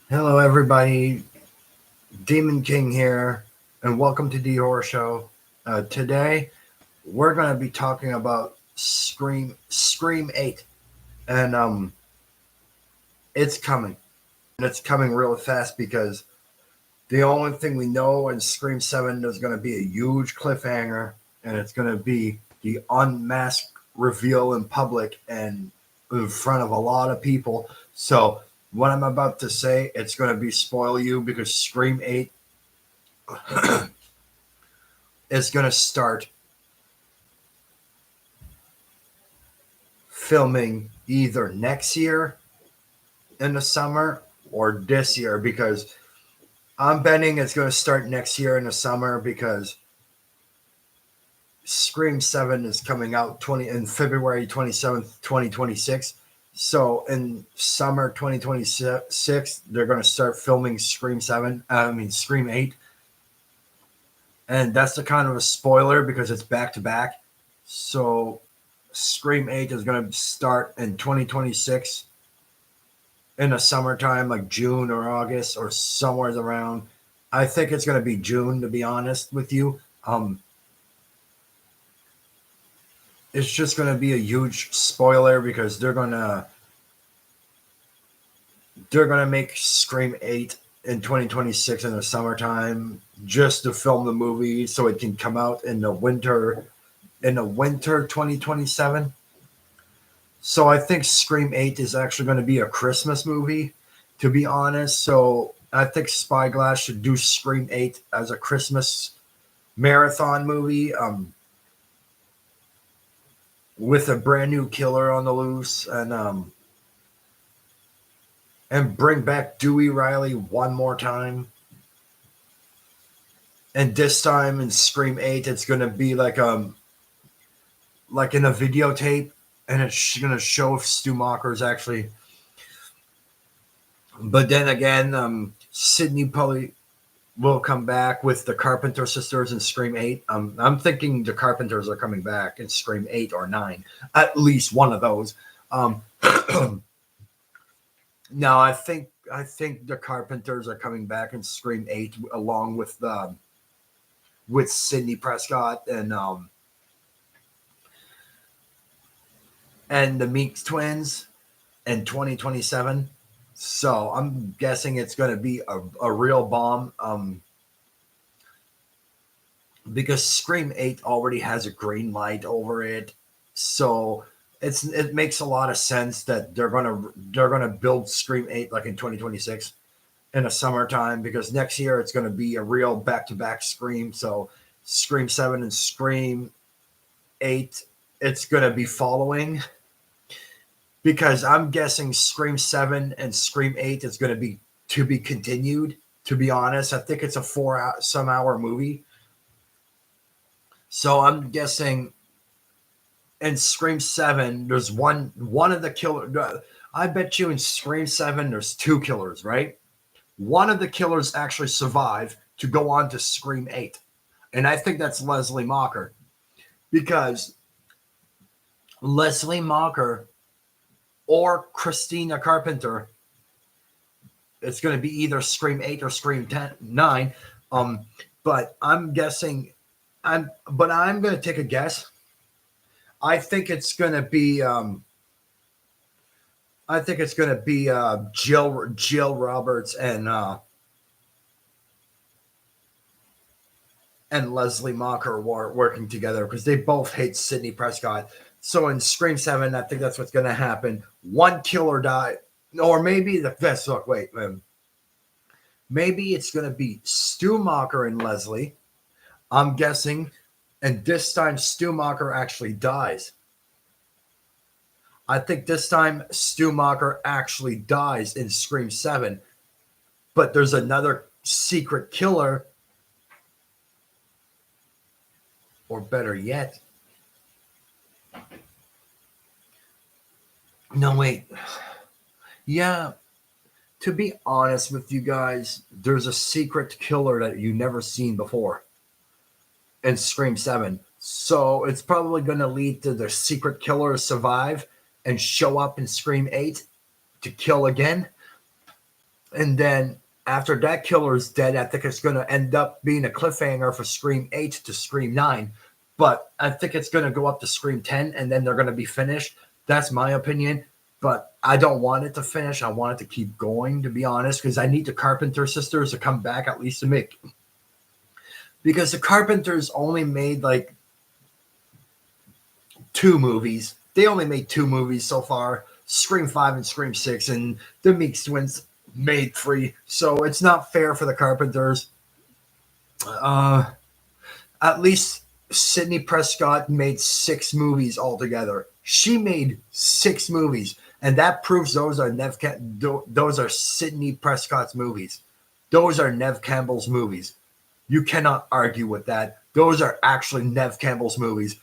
Hello, everybody. Demon King here, and welcome to the Horror Show. Today, we're going to be talking about Scream 8, and it's coming, and it's coming real fast because the only thing we know in Scream 7 is going to be a huge cliffhanger, and it's going to be the unmasked reveal in public and in front of a lot of people. So, what I'm about to say, it's going to be spoil you because Scream 8 is going to start filming either next year in the summer or this year because I'm betting it's going to start next year in the summer because Scream 7 is coming out in February 27th, 2026. So in summer 2026, they're going to start filming Scream 8. And that's the kind of a spoiler because it's back to back. So Scream 8 is going to start in 2026 in the summertime, like June or August or somewhere around. I think it's going to be June, to be honest with you. It's just going to be a huge spoiler because they're going to make Scream 8 in 2026 in the summertime just to film the movie so it can come out in the winter 2027. So I think Scream 8 is actually going to be a Christmas movie, to be honest. So I think Spyglass should do Scream 8 as a Christmas marathon movie with a brand new killer on the loose and bring back Dewey Riley one more time. And this time in Scream 8, it's going to be like in a videotape, and it's going to show if Stu Macher's actually. But then again, Sidney Pulley will come back with the Carpenter sisters in Scream 8. I'm thinking the Carpenters are coming back in Scream 8 or 9. At least one of those. No, I think the Carpenters are coming back in Scream 8 along with Sidney Prescott and the Meeks twins in 2027. So I'm guessing it's going to be a real bomb because Scream 8 already has a green light over it. So it makes a lot of sense that they're gonna build Scream 8 like in 2026 in the summertime because next year it's going to be a real back-to-back Scream. So Scream 7 and Scream 8, it's going to be following because I'm guessing Scream 7 and Scream 8 is going to be continued. To be honest, I think it's a 4-some-hour movie. So I'm guessing in Scream 7, there's one of the killer. I bet you in Scream 7, there's 2 killers, right? One of the killers actually survived to go on to Scream 8. And I think that's Leslie Mocker. Because Leslie Mocker or Christina Carpenter, it's going to be either Scream 8 or Scream 9. But I'm guessing, I'm going to take a guess. I think it's going to be Jill Roberts and Leslie Mocker working together because they both hate Sidney Prescott. So in Scream 7, I think that's what's going to happen. One killer died, or maybe maybe it's going to be Stu Macher and Leslie. I'm guessing, and this time Stu Macher actually dies. I think this time Stu Macher actually dies in Scream 7, but there's another secret killer, or better yet, no, wait. Yeah, to be honest with you guys, there's a secret killer that you've never seen before in Scream 7. So it's probably going to lead to the secret killer survive and show up in Scream 8 to kill again. And then after that killer is dead, I think it's going to end up being a cliffhanger for Scream 8 to Scream 9. But I think it's going to go up to Scream 10 and then they're going to be finished. That's my opinion. But I don't want it to finish. I want it to keep going, to be honest, because I need the Carpenter sisters to come back at least to make. Because the Carpenters only made like 2 movies. They only made 2 movies so far, Scream 5 and Scream 6, and the Meeks twins made 3. So it's not fair for the Carpenters. At least Sidney Prescott made 6 movies altogether. She made 6 movies, and that proves those are Sidney Prescott's movies. Those are Neve Campbell's movies. You cannot argue with that. Those are actually Neve Campbell's movies.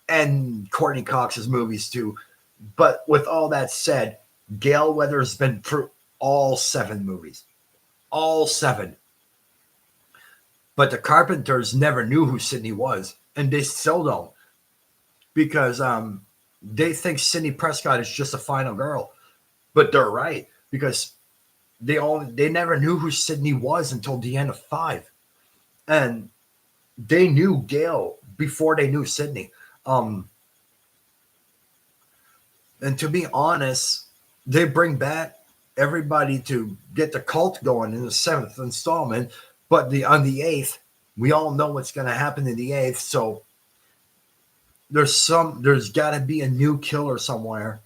And Courtney Cox's movies too. But with all that said, Gale Weathers been through all 7 movies. All 7. But the Carpenters never knew who Sidney was, and they still don't. Because they think Sidney Prescott is just a final girl. But they're right, because they never knew who Sidney was until the end of 5. And they knew Gale before they knew Sidney. And to be honest, they bring back everybody to get the cult going in the 7th installment, but on the 8th, we all know what's going to happen in the 8th. So there's got to be a new killer somewhere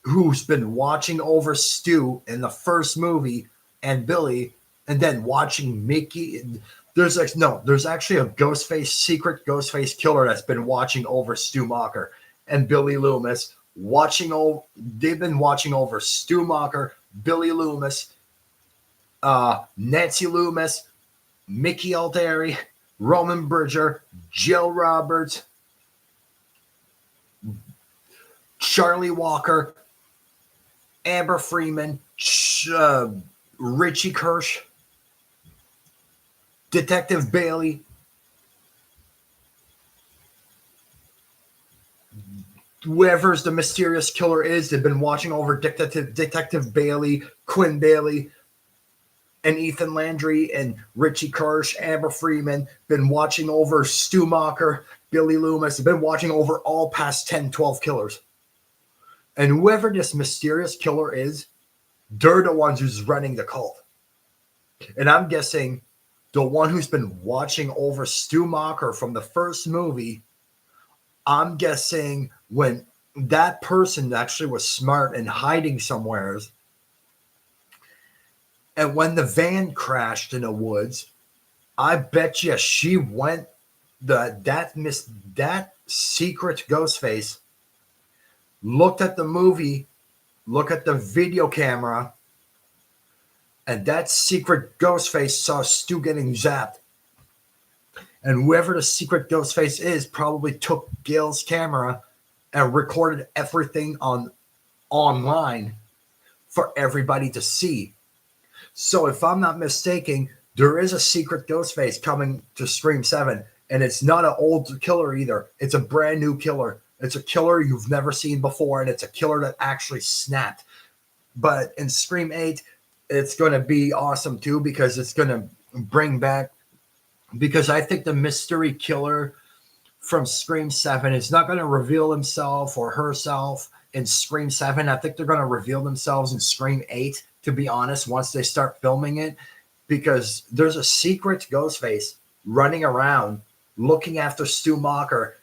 who's been watching over Stu in the first movie and Billy, and then watching Mickey. There's actually a secret Ghostface killer that's been watching over Stu Macher and Billy Loomis. They've been watching over Stu Macher, Billy Loomis, Nancy Loomis, Mickey Altieri, Roman Bridger, Jill Roberts, Charlie Walker, Amber Freeman, Richie Kirsch, Detective Bailey, whoever's the mysterious killer is, they've been watching over Detective Bailey, Quinn Bailey, and Ethan Landry, and Richie Kirsch, Amber Freeman, been watching over Stu Macher, Billy Loomis, been watching over all past 10, 12 killers. And whoever this mysterious killer is, they're the ones who's running the cult. And I'm guessing the one who's been watching over Stu Macher from the first movie, I'm guessing when that person actually was smart and hiding somewhere, and when the van crashed in the woods, I bet you she went that secret Ghostface looked at the movie, looked at the video camera, and that secret Ghostface saw Stu getting zapped. And whoever the secret Ghostface is probably took Gale's camera and recorded everything online for everybody to see. So if I'm not mistaken, there is a secret Ghostface coming to Scream 7, and it's not an old killer either. It's a brand new killer. It's a killer you've never seen before, and it's a killer that actually snapped. But in Scream 8, it's going to be awesome too, because it's going to bring back, because I think the mystery killer from Scream 7 is not going to reveal himself or herself in Scream 7. I think they're going to reveal themselves in Scream 8, to be honest, once they start filming it, because there's a secret Ghostface running around looking after Stu Macher,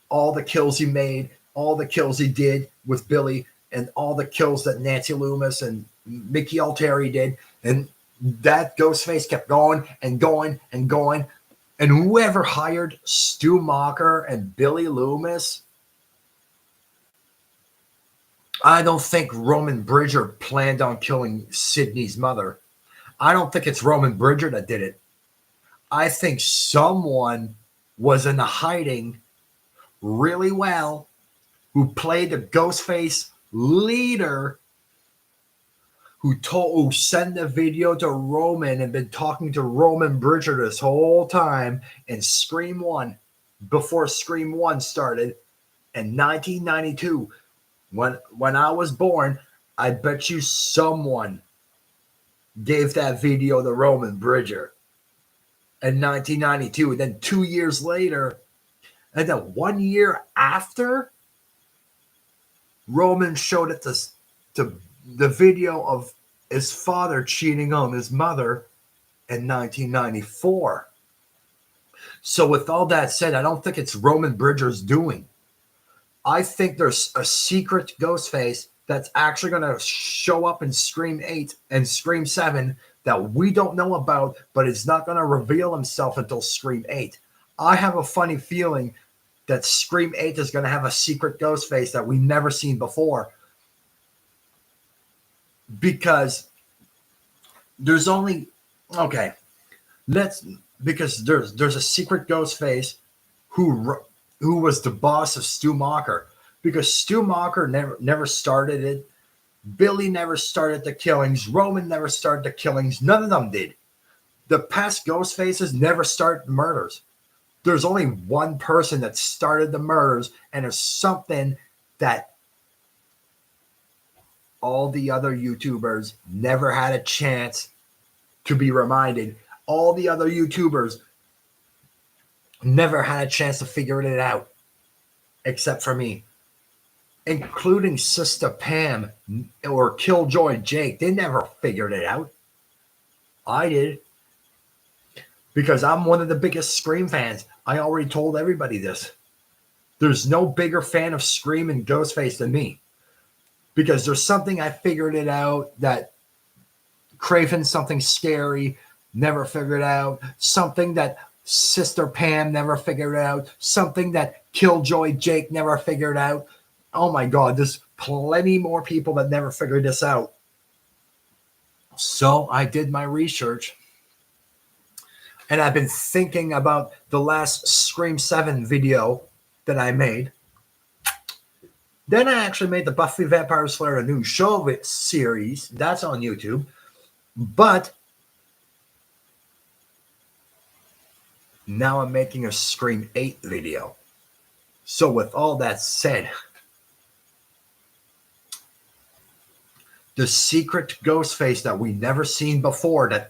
all the kills he made, all the kills he did with Billy, and all the kills that Nancy Loomis and Mickey Altieri did. And that Ghostface kept going and going and going. And whoever hired Stu Macher and Billy Loomis, I don't think Roman Bridger planned on killing Sidney's mother. I don't think it's Roman Bridger that did it. I think someone was in hiding really well who played the Ghostface leader who sent the video to Roman and been talking to Roman Bridger this whole time in Scream 1, before Scream 1 started in 1992. When I was born, I bet you someone gave that video to Roman Bridger in 1992. And then 2 years later, and then 1 year after, Roman showed it to the video of his father cheating on his mother in 1994. So with all that said, I don't think it's Roman Bridger's doing. I think there's a secret Ghostface that's actually going to show up in Scream 8 and Scream 7 that we don't know about, but it's not going to reveal himself until Scream 8. I have a funny feeling that Scream 8 is going to have a secret Ghostface that we've never seen before, because there's only because there's a secret Ghostface who was the boss of Stu Macher, because Stu Macher never started it. Billy never started the killings. Roman never started the killings. None of them did. The past Ghostfaces never started murders. There's only one person that started the murders, and it's something that all the other YouTubers never had a chance to be reminded. All the other YouTubers never had a chance to figure it out, except for me, including Sister Pam or Killjoy Jake. They never figured it out. I did, because I'm one of the biggest Scream fans. I already told everybody this. There's no bigger fan of Scream and Ghostface than me, because there's something I figured it out that Craven's something scary, never figured out, something that Sister Pam never figured out, something that Killjoy Jake never figured out. Oh my God, there's plenty more people that never figured this out. So I did my research, and I've been thinking about the last Scream 7 video that I made. Then I actually made the Buffy Vampire Slayer a new show series. That's on YouTube. But now I'm making a Scream 8 video. So with all that said, the secret Ghostface that we never seen before,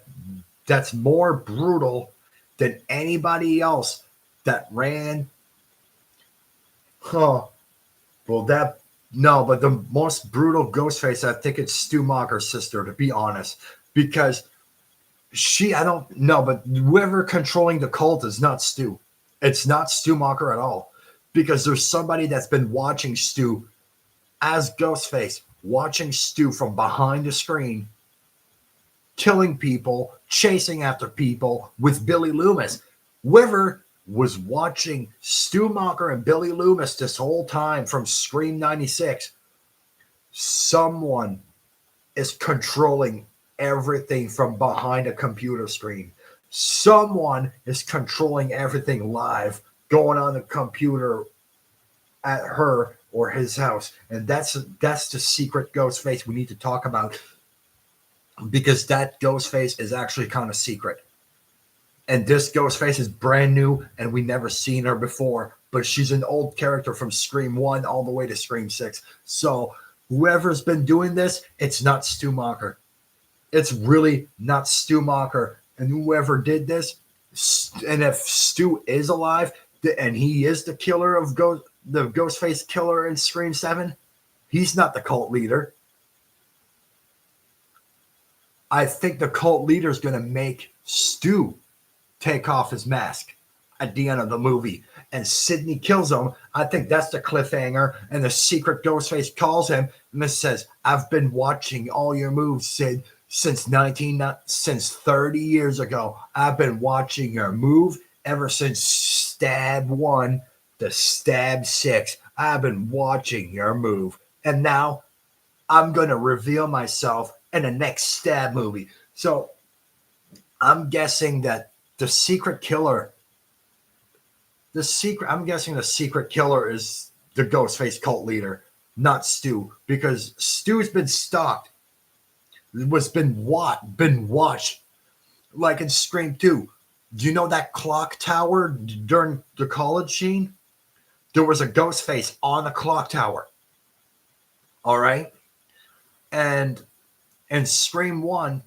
that's more brutal than anybody else that ran. But the most brutal Ghostface, I think it's Stu Macher's sister, to be honest, because I don't know, but whoever controlling the cult is not Stu. It's not Stu Macher at all, because there's somebody that's been watching Stu as Ghostface, watching Stu from behind the screen, killing people, chasing after people with Billy Loomis. Whoever was watching Stu Macher and Billy Loomis this whole time from Scream 96, someone is controlling everything from behind a computer screen. Someone is controlling everything live going on the computer at her or his house. And that's the secret Ghostface we need to talk about, because that Ghostface is actually kind of secret. And this Ghostface is brand new, and we never seen her before, but she's an old character from Scream 1 all the way to Scream 6. So whoever's been doing this, it's not Stu Macher. It's really not Stu Macher. And whoever did this, and if Stu is alive, and he is the killer of the Ghostface killer in Scream 7, he's not the cult leader. I think the cult leader is going to make Stu take off his mask at the end of the movie, and Sidney kills him. I think that's the cliffhanger, and the secret Ghostface calls him and says, "I've been watching all your moves, Sid, since 30 years ago. I've been watching your move ever since Stab 1 to Stab 6. I've been watching your move, and now I'm going to reveal myself in the next Stab movie." So I'm guessing that the secret killer is the Ghostface cult leader, not Stu, because Stu's been stalked was been watched. Like in Scream 2. Do you know that clock tower during the college scene? There was a ghost face on the clock tower. All right. And Scream 1,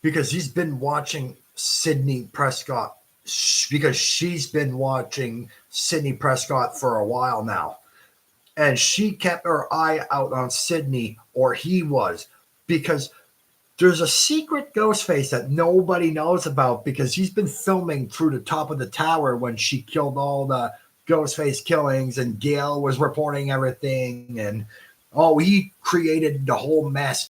because he's been watching Sidney Prescott, because she's been watching Sidney Prescott for a while now. And she kept her eye out on Sidney, or he was, because there's a secret ghost face that nobody knows about because he's been filming through the top of the tower when she killed all the ghost face killings and Gail was reporting everything. And oh, he created the whole mess